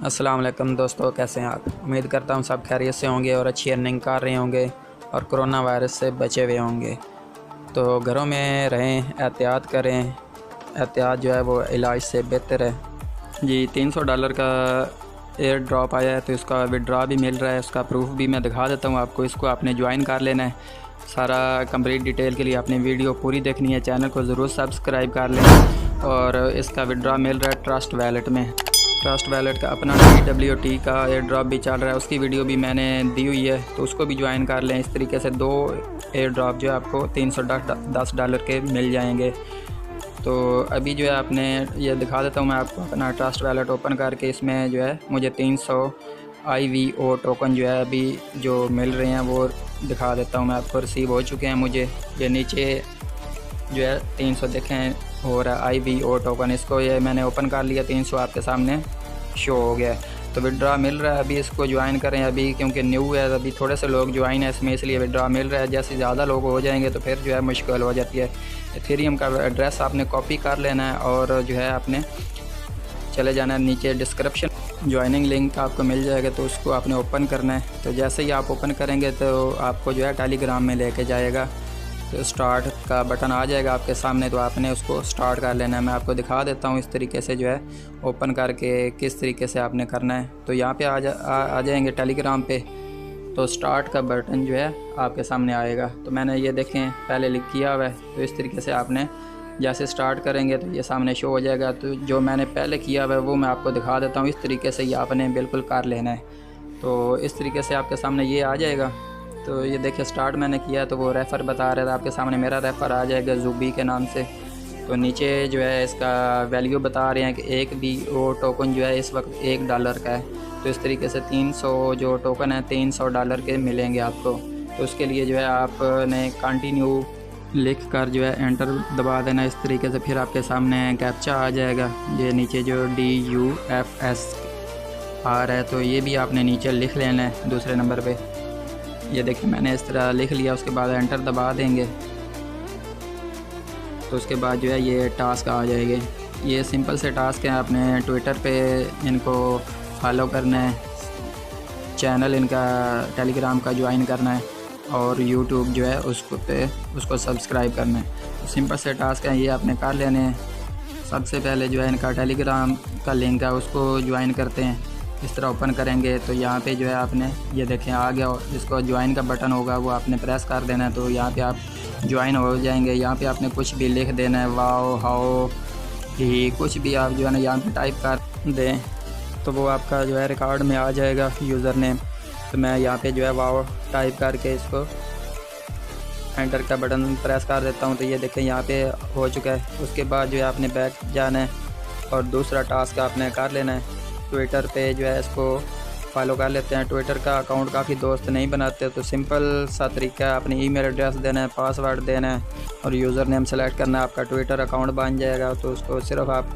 अस्सलाम वालेकुम दोस्तों, कैसे हैं आप। उम्मीद करता हूँ सब खैरियत से होंगे और अच्छी अर्निंग कर रहे होंगे और कोरोना वायरस से बचे हुए होंगे। तो घरों में रहें, एहतियात करें। एहतियात जो है वो इलाज से बेहतर है जी। $300 का एयर ड्रॉप आया है तो इसका विड्रॉ भी मिल रहा है। उसका प्रूफ भी मैं दिखा देता हूँ आपको। इसको आपने ज्वाइन कर लेना है। सारा कंप्लीट डिटेल के लिए आपने वीडियो पूरी देखनी है। चैनल को ज़रूर सब्सक्राइब कर लें। और इसका विड्रॉ मिल रहा है ट्रस्ट वैलेट में। ट्रस्ट वैलेट का अपना TWT का एयर ड्रॉप भी चल रहा है, उसकी वीडियो भी मैंने दी हुई है, तो उसको भी ज्वाइन कर लें। इस तरीके से 2 एयर ड्रॉप जो है आपको $310 के मिल जाएंगे। तो अभी जो है आपने ये दिखा देता हूँ मैं आपको अपना ट्रस्ट वैलेट ओपन करके। इसमें जो है मुझे 300 IVO टोकन जो है अभी जो मिल रहे हैं वो दिखा देता हूँ मैं आपको। रिसीव हो चुके हैं मुझे। ये नीचे जो है 300 देखें हो रहा है IVO टोकन। इसको ये मैंने ओपन कर लिया, 300 आपके सामने शो हो गया है। तो विड्रॉ मिल रहा है। अभी इसको ज्वाइन करें अभी, क्योंकि न्यू है, अभी थोड़े से लोग ज्वाइन है इसमें, इसलिए विड्रॉ मिल रहा है। जैसे ज़्यादा लोग हो जाएंगे तो फिर जो है मुश्किल हो जाती है। इथेरियम का एड्रेस आपने कॉपी कर लेना है और जो है आपने चले जाना है नीचे डिस्क्रिप्शन, ज्वाइनिंग लिंक आपको मिल जाएगा, तो उसको आपने ओपन करना है। तो जैसे ही आप ओपन करेंगे तो आपको जो है टेलीग्राम में लेके जाएगा। तो स्टार्ट का बटन आ जाएगा आपके सामने, तो आपने उसको स्टार्ट कर लेना है। मैं आपको दिखा देता हूँ इस तरीके से जो है ओपन करके किस तरीके से आपने करना है। तो यहाँ पे आ जाएंगे टेलीग्राम पे, तो स्टार्ट का बटन जो है आपके सामने आएगा। तो मैंने ये देखें पहले लिख किया हुआ है, तो इस तरीके से आपने जैसे स्टार्ट करेंगे तो ये सामने शो हो जाएगा। तो जो मैंने पहले किया हुआ है वो मैं आपको दिखा देता हूँ। इस तरीके से ये आपने बिल्कुल कर लेना है। तो इस तरीके से आपके सामने ये आ जाएगा। तो ये देखिए स्टार्ट मैंने किया तो वो रेफ़र बता रहा था, आपके सामने मेरा रेफ़र आ जाएगा ज़ुबी के नाम से। तो नीचे जो है इसका वैल्यू बता रहे हैं कि एक भी वो टोकन जो है इस वक्त $1 का है। तो इस तरीके से 300 जो टोकन है $300 के मिलेंगे आपको। तो उसके लिए जो है आपने कंटिन्यू लिख कर जो है एंटर दबा देना इस तरीके से। फिर आपके सामने कैप्चा आ जाएगा, ये नीचे जो DUFS आ रहा है, तो ये भी आपने नीचे लिख लेना है दूसरे नंबर पे। ये देखिए मैंने इस तरह लिख लिया। उसके बाद एंटर दबा देंगे तो उसके बाद जो है ये टास्क आ जाएंगे। ये सिंपल से टास्क है। आपने ट्विटर पे इनको फॉलो करना है, चैनल इनका टेलीग्राम का ज्वाइन करना है और यूट्यूब जो है उसको सब्सक्राइब करना है। तो सिंपल से टास्क है, ये आपने कर लेने हैं। सबसे पहले जो है इनका टेलीग्राम का लिंक है उसको ज्वाइन करते हैं। इस तरह ओपन करेंगे तो यहाँ पे जो है आपने ये देखें आ गया, जिसको ज्वाइन का बटन होगा वो आपने प्रेस कर देना है। तो यहाँ पे आप ज्वाइन हो जाएंगे। यहाँ पे आपने कुछ भी लिख देना है, वाओ, हाओ, ही, कुछ भी आप जो है ना यहाँ पे टाइप कर दें तो वो आपका जो है रिकॉर्ड में आ जाएगा यूज़र नेम। तो मैं यहाँ पे जो है वाओ टाइप करके इसको एंटर का बटन प्रेस कर देता हूँ। तो ये देखें यहाँ पे हो चुका है। उसके बाद जो है आपने बैक जाना है और दूसरा टास्क आपने कर लेना है। ट्विटर पे जो है इसको फॉलो कर लेते हैं। ट्विटर का अकाउंट काफ़ी दोस्त नहीं बनाते, तो सिंपल सा तरीका है, अपनी ईमेल एड्रेस देना है, पासवर्ड देना है और यूज़र नेम सेलेक्ट करना है। आपका ट्विटर अकाउंट बन जाएगा। तो उसको सिर्फ आप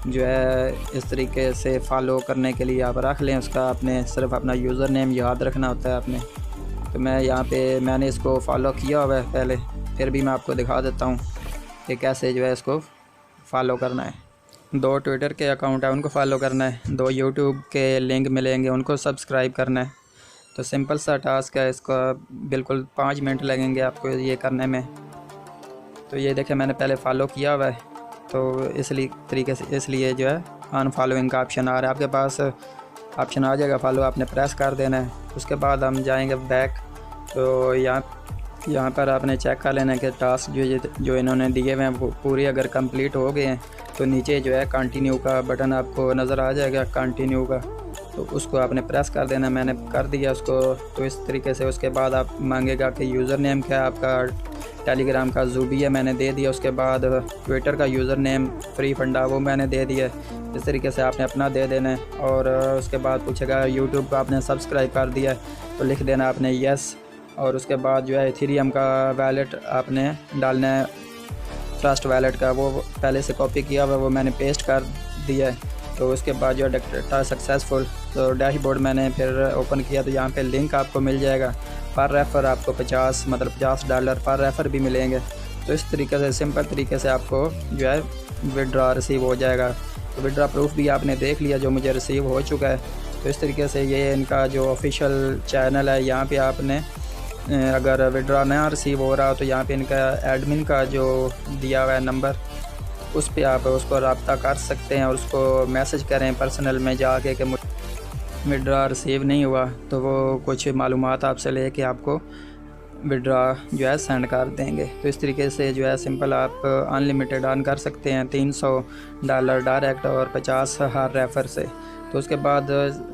जो है इस तरीके से फॉलो करने के लिए आप रख लें। उसका आपने सिर्फ अपना यूज़र नेम याद रखना होता है आपने। तो मैं यहाँ पे मैंने इसको फॉलो किया हुआ है पहले, फिर भी मैं आपको दिखा देता हूँ कि कैसे जो है इसको फॉलो करना है। 2 ट्विटर के अकाउंट है उनको फॉलो करना है, 2 यूट्यूब के लिंक मिलेंगे उनको सब्सक्राइब करना है। तो सिंपल सा टास्क है, इसका बिल्कुल 5 मिनट लगेंगे आपको ये करने में। तो ये देखें मैंने पहले फ़ॉलो किया हुआ है, तो इसलिए जो है अनफॉलोइंग का ऑप्शन आ रहा है। आपके पास ऑप्शन आ जाएगा फॉलो, आपने प्रेस कर देना है। उसके बाद हम जाएंगे बैक। तो यहाँ पर आपने चेक कर लेना है कि टास्क जो इन्होंने दिए हुए हैं वो पूरे अगर कंप्लीट हो गए हैं तो नीचे जो है कंटिन्यू का बटन आपको नज़र आ जाएगा, कंटिन्यू का, तो उसको आपने प्रेस कर देना। मैंने कर दिया उसको। तो इस तरीके से उसके बाद आप मांगेगा कि यूज़र नेम क्या है आपका। टेलीग्राम का ज़ुबी है, मैंने दे दिया। उसके बाद ट्विटर का यूज़र नेम फ्री फंडा वो मैंने दे दिया। इस तरीके से आपने अपना दे देना है। और उसके बाद पूछेगा यूट्यूब को आपने सब्सक्राइब कर दिया है तो लिख देना आपने येस। और उसके बाद जो है इथेरियम का वैलेट आपने डालना है, ट्रस्ट वैलेट का, वो पहले से कॉपी किया हुआ वो मैंने पेस्ट कर दिया है। तो उसके बाद जो है डाटा सक्सेसफुल। तो डैशबोर्ड मैंने फिर ओपन किया तो यहाँ पे लिंक आपको मिल जाएगा। पर रेफ़र आपको $50 पर रेफ़र भी मिलेंगे। तो इस तरीके से सिंपल तरीके से आपको जो है विड्रॉ रिसीव हो जाएगा। तो विड्रॉ प्रूफ भी आपने देख लिया जो मुझे रिसीव हो चुका है। तो इस तरीके से ये इनका जो ऑफिशियल चैनल है, यहाँ पे आपने अगर विड्रॉ ना रिसीव हो रहा हो तो यहाँ पे इनका एडमिन का जो दिया हुआ है नंबर, उस पर आप उसको रब्ता कर सकते हैं और उसको मैसेज करें पर्सनल में जाके कि विड्रॉ रिसीव नहीं हुआ, तो वो कुछ मालूमात आपसे लेके आपको विड्रॉ जो है सेंड कर देंगे। तो इस तरीके से जो है सिंपल आप अनलिमिटेड अर्न कर सकते हैं $300 डायरेक्ट और 50 हर रेफ़र से। तो उसके बाद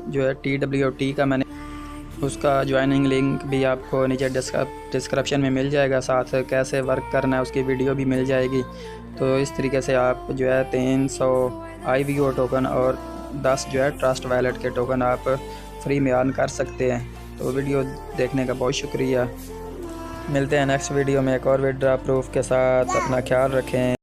जो है TWT का मैंने उसका ज्वाइनिंग लिंक भी आपको नीचे डिस्क्रिप्शन में मिल जाएगा, साथ कैसे वर्क करना है उसकी वीडियो भी मिल जाएगी। तो इस तरीके से आप जो है 300 IVO टोकन और 10 जो है ट्रस्ट वैलेट के टोकन आप फ्री में अर्न कर सकते हैं। तो वीडियो देखने का बहुत शुक्रिया। मिलते हैं नेक्स्ट वीडियो में एक और विड्रॉ प्रूफ के साथ। अपना ख्याल रखें।